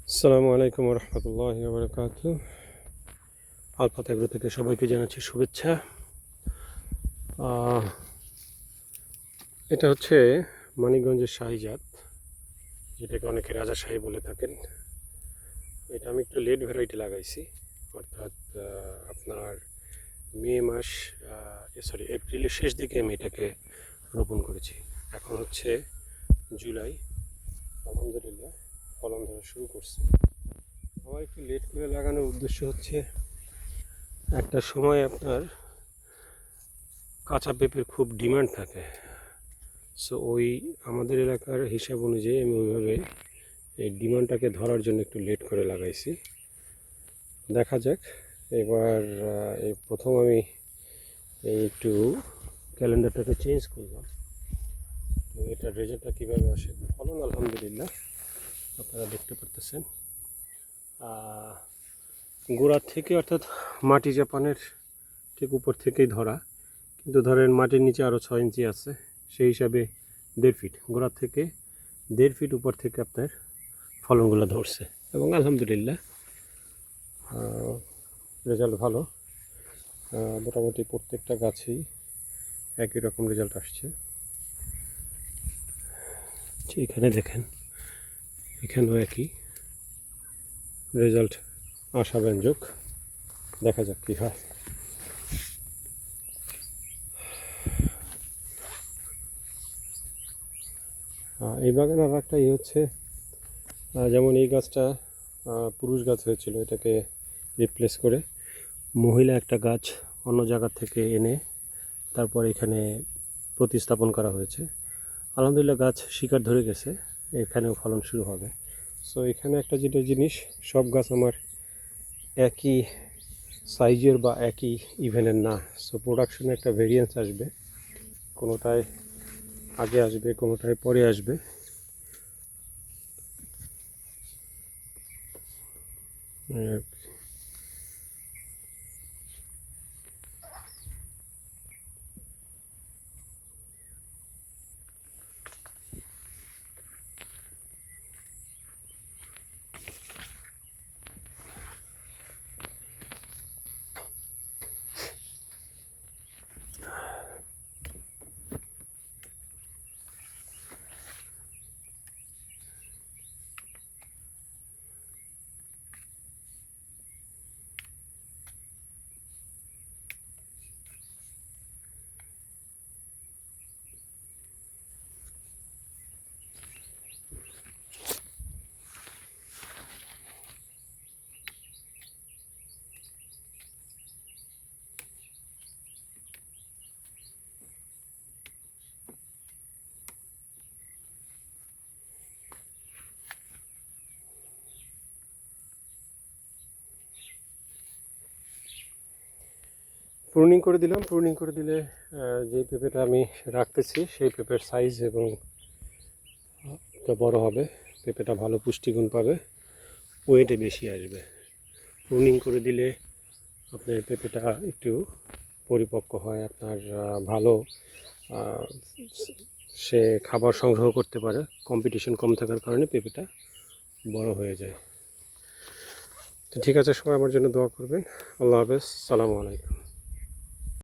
আসসালামু আলাইকুম রহমতুল্লাহি ওয়া বারাকাতুহু। আলফাত এগ্রো থেকে সবাইকে জানাচ্ছি শুভেচ্ছা। আহ, এটা হচ্ছে মানিকগঞ্জের শাহিজাত, যেটাকে অনেকে রাজাশাহী বলে থাকেন। এটা আমি একটু লেট ভ্যারাইটি লাগাইছি, অর্থাৎ আপনার মে মাস এপ্রিলের শেষ দিকে আমি এটাকে রোপণ করেছি। এখন হচ্ছে জুলাই, আলহামদুলিল্লাহ ফলন ধরা শুরু করছে। আমার একটু লেট করে লাগানোর উদ্দেশ্য হচ্ছে, একটা সময় আপনার কাঁচা পেঁপের খুব ডিমান্ড থাকে। সো ওই আমাদের এলাকার হিসাব অনুযায়ী আমি ওইভাবে এই ডিমান্ডটাকে ধরার জন্য একটু লেট করে লাগাইছি। দেখা যাক এবার। এই প্রথম আমি এই একটু ক্যালেন্ডারটাকে চেঞ্জ করলাম, তো এটার রেজাল্টটা কীভাবে আসে। ফলন আলহামদুলিল্লাহ আপনারা দেখতে পারতেছেন। গোড়ার থেকে, অর্থাৎ মাটি জাপানের ঠিক উপর থেকেই ধরা, কিন্তু ধরেন মাটির নিচে আরও 6 ইঞ্চি আছে, সেই হিসাবে 1.5 ফিট গোড়ার থেকে 1.5 ফিট উপর থেকে আপনার ফলনগুলো ধরছে, এবং আলহামদুলিল্লাহ রেজাল্ট ভালো। মোটামুটি প্রত্যেকটা গাছেই একই রকম রেজাল্ট আসছে। এখানে দেখেন, এখানেও একই রেজাল্ট আশাব্যঞ্জক। দেখা যাক কী হয়। এই বাগান আর একটা হচ্ছে, যেমন এই গাছটা পুরুষ গাছ হয়েছিল, এটাকে রিপ্লেস করে মহিলা একটা গাছ অন্য জায়গা থেকে এনে তারপর এখানে প্রতিস্থাপন করা হয়েছে। আলহামদুলিল্লাহ গাছ শিকড় ধরে গেছে, এখানেও ফলন শুরু হবে। সো এখানে একটা যেটা জিনিস, সব গাছ আমার একই সাইজের বা একই ইভেনের না। সো প্রোডাকশনে একটা ভেরিয়েন্স আসবে, কোনোটায় আগে আসবে, কোনোটায় পরে আসবে। প্রুনিং করে দিলাম। প্রুনিং করে দিলে যে পেঁপেটা আমি রাখতেছি সেই পেঁপের সাইজ এবং বড় হবে, পেঁপেটা ভালো পুষ্টিগুণ পাবে, ওয়েটে বেশি আসবে। প্রুনিং করে দিলে আপনার পেঁপেটা একটু পরিপক্ক হয়, আপনার ভালো সে খাবার সংগ্রহ করতে পারে। কম্পিটিশন কম থাকার কারণে পেঁপেটা বড় হয়ে যায়। তো ঠিক আছে, সবাই আমার জন্য দোয়া করবেন। আল্লাহ হাফেজ, সালামু আলাইকুম।